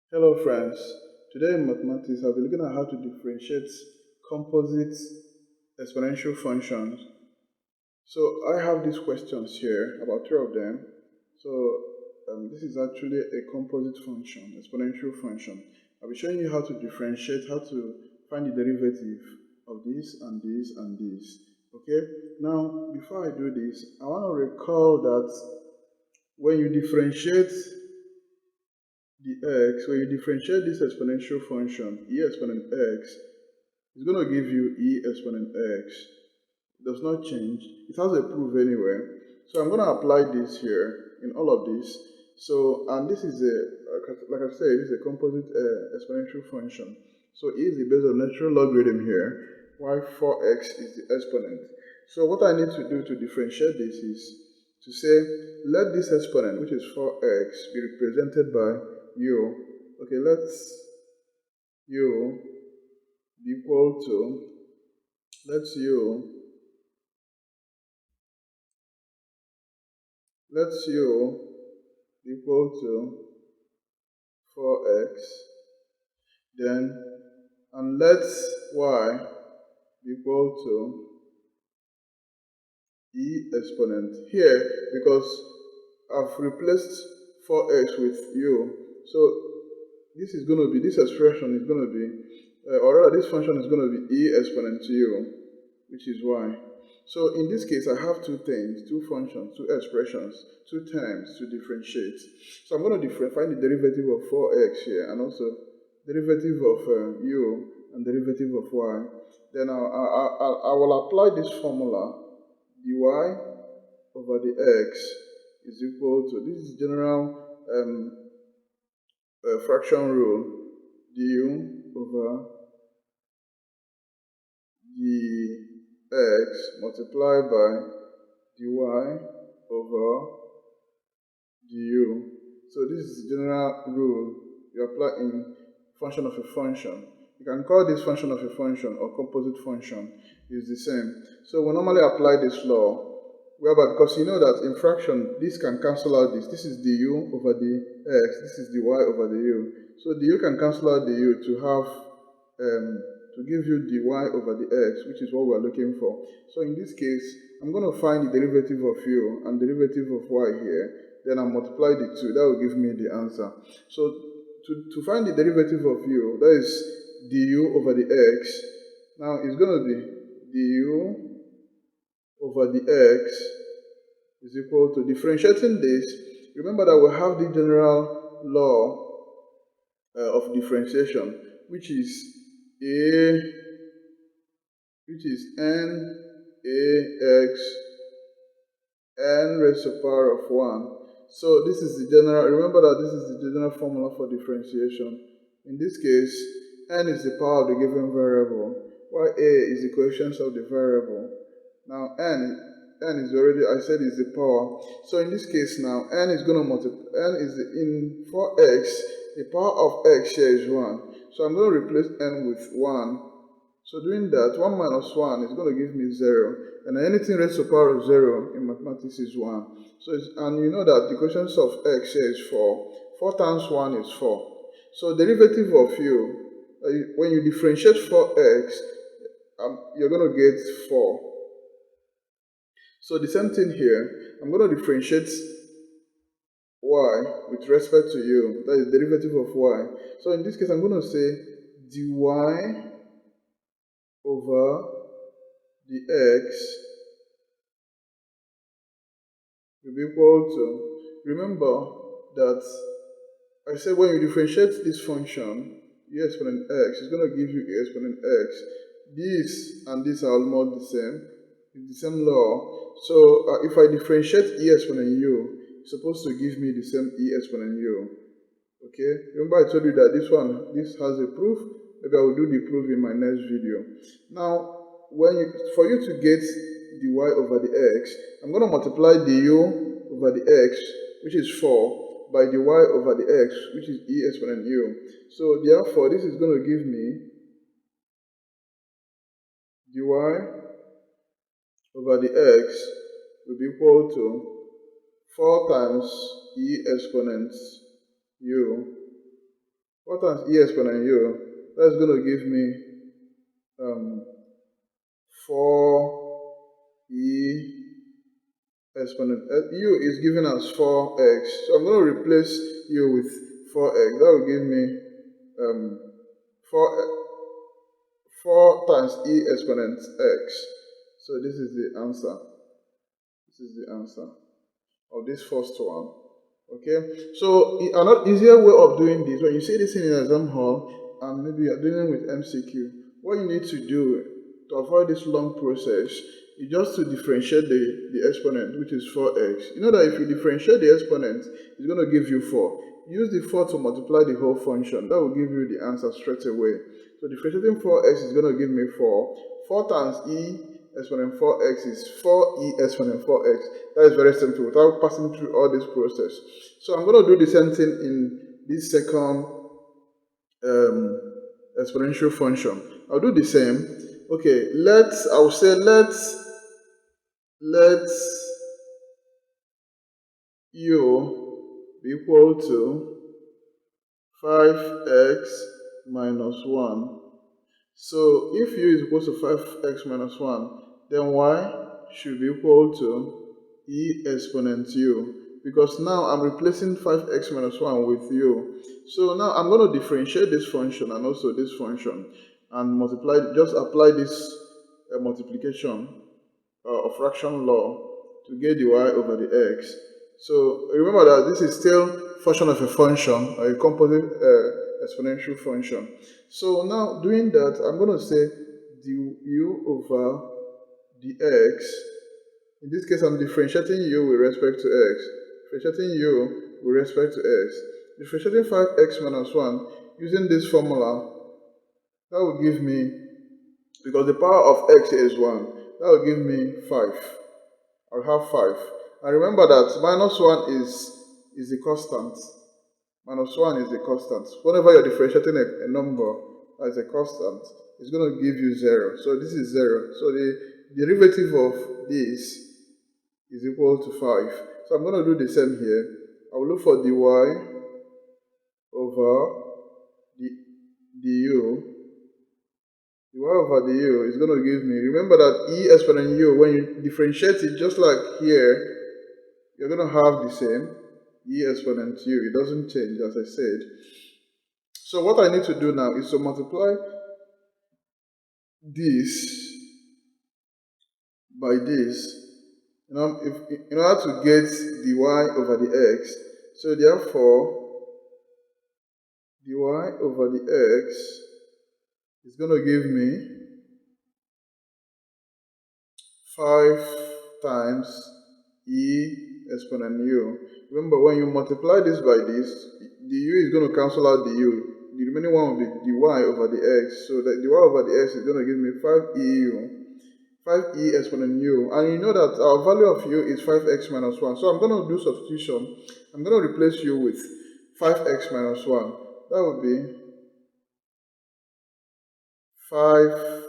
Hello friends, today in mathematics I'll be looking at how to differentiate composite exponential functions. So I have these questions here, about three of them. So this is actually a composite function, exponential function. I'll be showing you how to differentiate, how to find the derivative of this and this and this. Okay, now before I do this, I want to recall that when you differentiate when you differentiate this exponential function, e exponent x, it's going to give you e exponent x. It does not change. It has a proof anyway. So I'm going to apply this here in all of this. So, and this is like I said, this is a composite exponential function. So e is the base of natural logarithm here, while 4x is the exponent. So what I need to do to differentiate this is to say, let this exponent, which is 4x, be represented by u. Okay, let's u be equal to, let's u equal to 4x, then, and let's y equal to e exponent here, because I've replaced 4x with u. So this expression is going to be, or rather this function is going to be e exponent to u, which is y. So in this case, I have two things, two functions, two expressions, two terms to differentiate. So I'm going to find the derivative of 4x here, and also derivative of u and derivative of y. Then I will apply this formula, dy over the x is equal to, this is general fraction rule, du over dx multiplied by dy over du. So this is the general rule you apply in function of a function. You can call this function of a function or composite function, is the same. So we normally apply this law, whereby, because you know that in fraction, this can cancel out this. This is du over the x, this is dy over the u. So the u can cancel out the u to have, to give you dy over the x, which is what we're looking for. So in this case, I'm going to find the derivative of u and derivative of y here. Then I'll multiply the two. That will give me the answer. So to find the derivative of u, that is du over the x. Now it's going to be du over the x is equal to, differentiating this, remember that we have the general law of differentiation, which is n ax n raised to the power of 1. So this is the general, remember that this is the general formula for differentiation. In this case, n is the power of the given variable, while a is the coefficient of the variable. Now n is already, I said, is the power. So in this case now, n is going to multiply, in 4x, the power of x here is 1. So I'm going to replace n with 1. So doing that, 1 minus 1 is going to give me 0. And anything raised to the power of 0 in mathematics is 1. So and you know that the quotient of x here is 4. 4 times 1 is 4. So derivative of u, when you differentiate 4x, you're going to get 4. So the same thing here, I'm going to differentiate y with respect to u, that is derivative of y. So in this case, I'm going to say dy over the x will be equal to, remember that I said when you differentiate this function, e exponent x is going to give you e exponent x. This and this are almost the same. It's the same law. So if I differentiate e exponent u, it's supposed to give me the same e exponent u. Okay? Remember I told you that this has a proof. Maybe I will do the proof in my next video. Now, for you to get dy over the x, I'm going to multiply du over the x, which is 4, by dy over the x, which is e exponent u. So therefore, this is going to give me dy over the x will be equal to 4 times e exponent u 4 times e exponent u, that's going to give me 4e exponent. U is giving us 4x, so I'm going to replace u with 4x. That will give me 4 times e exponent x. So this is the answer. This is the answer of this first one. Okay, so another easier way of doing this, when you see this in an exam hall and maybe you're dealing with MCQ, what you need to do to avoid this long process is just to differentiate the exponent, which is 4x. You know that if you differentiate the exponent, it's going to give you 4. Use the 4 to multiply the whole function. That will give you the answer straight away. So differentiating 4x is going to give me 4. 4 times e exponent 4x is 4e exponent 4x. That is very simple without passing through all this process. So I'm going to do the same thing in this second exponential function. I'll do the same. Okay, I'll say let's u be equal to 5x minus 1. So if u is equal to 5x minus 1, then y should be equal to e exponent u, because now I'm replacing 5x minus 1 with u. So now I'm going to differentiate this function and also this function and multiply, just apply this multiplication or fraction law to get the y over the x. So remember that this is still function of a function, or a composite exponential function. So now doing that, I'm going to say du over dx. In this case, I'm differentiating u with respect to x. Differentiating u with respect to x. Differentiating 5x minus 1 using this formula, that will give me, because the power of x is 1, that will give me 5. I'll have 5. And remember that minus 1 is the constant. Minus 1 is the constant. Whenever you're differentiating a number as a constant, it's going to give you 0. So this is 0. So the derivative of this is equal to 5. So I'm going to do the same here. I will look for dy over du. dy over du is going to give me, remember that e exponent u, when you differentiate it just like here, you're going to have the same e exponent u. It doesn't change, as I said. So what I need to do now is to multiply this by this, in order to get dy over the x. So therefore, dy over the x is going to give me 5 times e exponent u. Remember, when you multiply this by this, the u is going to cancel out the u. The remaining one will be dy over the x. So that dy over the x is going to give me 5e exponent u. And you know that our value of u is 5x minus 1. So I'm going to do substitution. I'm going to replace u with 5x minus 1. That would be 5e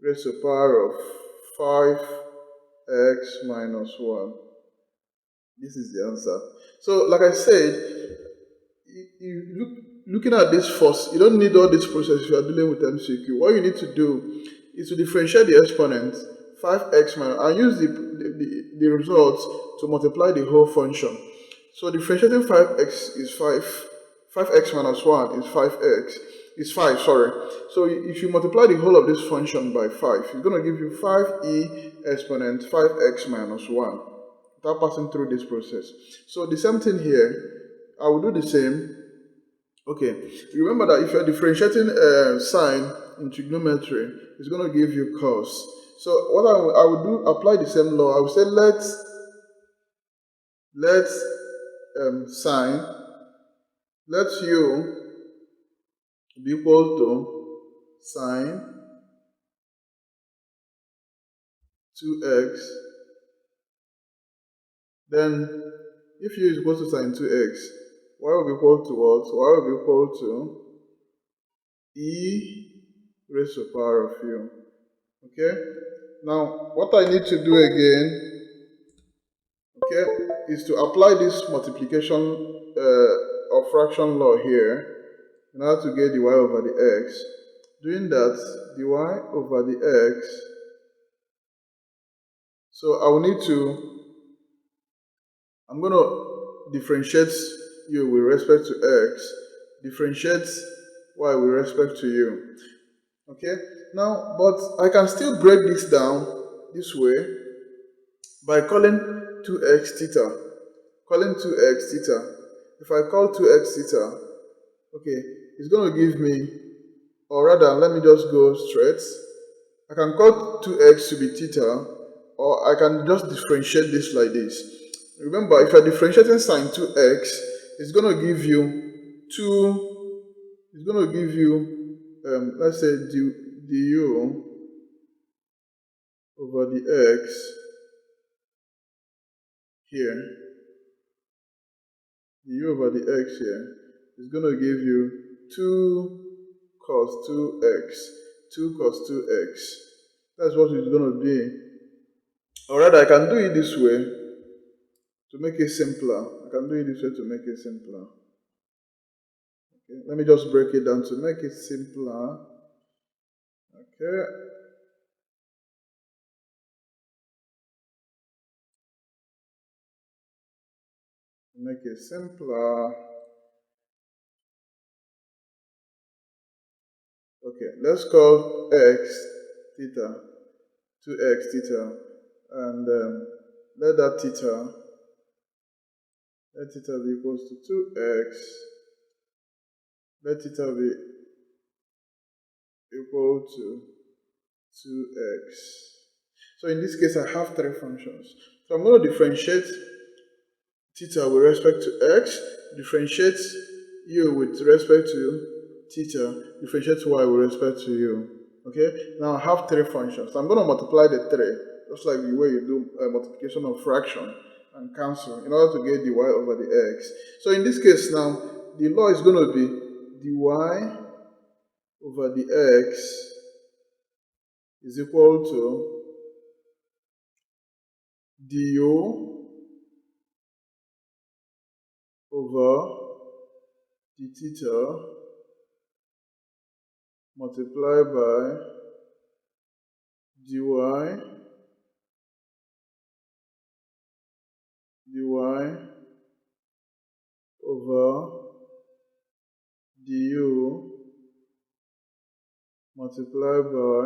raised to the power of 5x minus 1. This is the answer. So, like I said, looking at this first, you don't need all this process if you are dealing with MCQ. What you need to do is to differentiate the exponent 5x minus, and use the results to multiply the whole function. So differentiating 5x is 5x minus 1 is 5x, is 5, sorry. So if you multiply the whole of this function by 5, it's going to give you 5e exponent 5x minus 1 without passing through this process. So the same thing here, I will do the same. Okay, remember that if you're differentiating sine in trigonometry, it's going to give you cos. So what I will do, apply the same law. I will say let u be equal to sine 2x. Then if u is equal to sine 2x, y will be equal to what? Y will be equal to e raised to the power of u. Okay? Now, what I need to do again, okay, is to apply this multiplication or fraction law here in order to get dy over the x. Doing that, dy over the x, so I will need to, I'm going to differentiate u with respect to x, differentiate y with respect to u. Okay, now, but I can still break this down this way by calling 2x theta. Calling 2x theta. If I call 2x theta, okay, it's going to give me, or rather, let me just go straight. I can call 2x to be theta, or I can just differentiate this like this. Remember, if you're differentiating sine 2x, it's going to give you 2, it's going to give you, let's say, du over the x here, du over the x here, is going to give you 2 cos 2x, 2 cos 2x. That's what it's going to be. Or rather, I can do it this way to make it simpler. I can do it this way to make it simpler. Okay, let me just break it down to make it simpler. Okay. Make it simpler. Okay, let's call x theta, 2x theta, and let that theta, let theta be equals to 2x, let theta be equal to 2x. So in this case, I have three functions. So I'm going to differentiate theta with respect to x, differentiate u with respect to theta, differentiate y with respect to u. Okay, now I have three functions. So I'm going to multiply the three, just like the way you do multiplication of fraction and cancel in order to get dy over the x. So in this case now, the law is going to be dy over the x is equal to du over the theta multiplied by dy over du multiplied by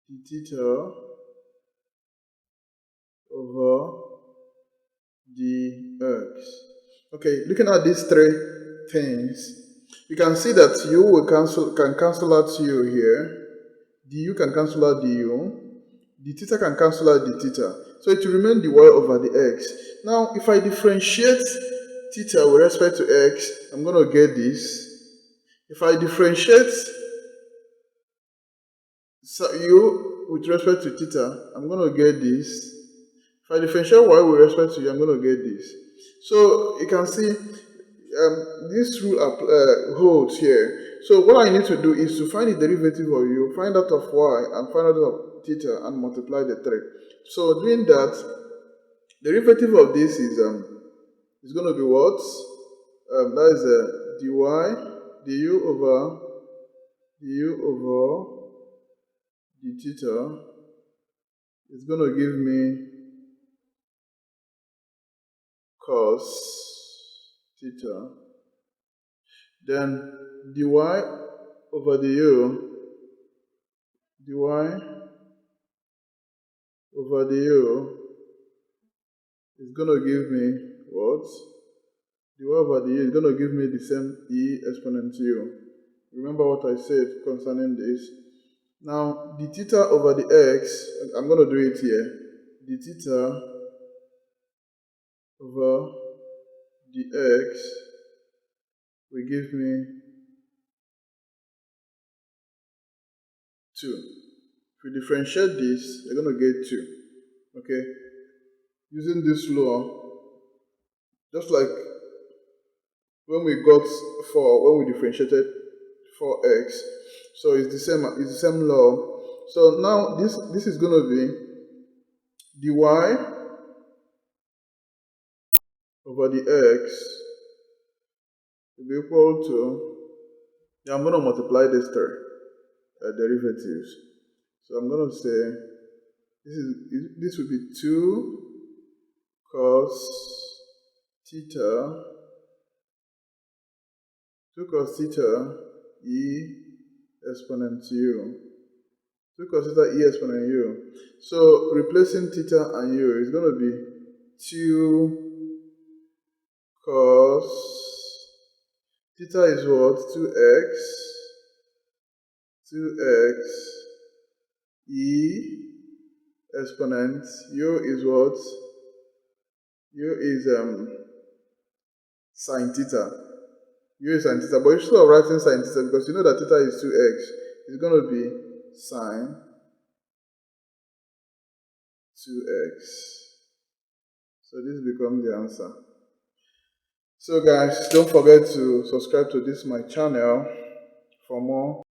the theta over dx. Okay, looking at these three things, you can see that u will can cancel out u here, du can cancel out du, the theta can cancel out the theta. So it will remain dy over the x. Now, if I differentiate theta with respect to x, I'm going to get this. If I differentiate u with respect to theta, I'm going to get this. If I differentiate y with respect to u, I'm going to get this. So you can see this rule holds here. So what I need to do is to find the derivative of u, find out of y, and find out of theta, and multiply the three. So doing that, derivative of this is going to be what? That is du over the theta is going to give me cos theta. Then dy over the u, dy over the u is going to give me what? dy over the u is going to give me the same e exponent u. Remember what I said concerning this. Now, the theta over the x, I'm going to do it here. The theta over the x will give me 2. If we differentiate this, you're going to get 2. Okay? Using this law, just like when we got 4, when we differentiated 4x, so it's the same law. So now this is going to be dy over the x will be equal to, I'm going to multiply these three derivatives. So I'm going to say this will be 2 cos theta e exponent u. 2 cos theta e exponent u. So replacing theta and u is going to be 2 cos theta is what? 2x e exponent u is what? U is sine theta. U is sine theta, but instead of writing sine theta, because you know that theta is 2x, it's going to be sine 2x. So this becomes the answer. So guys, don't forget to subscribe to this my channel for more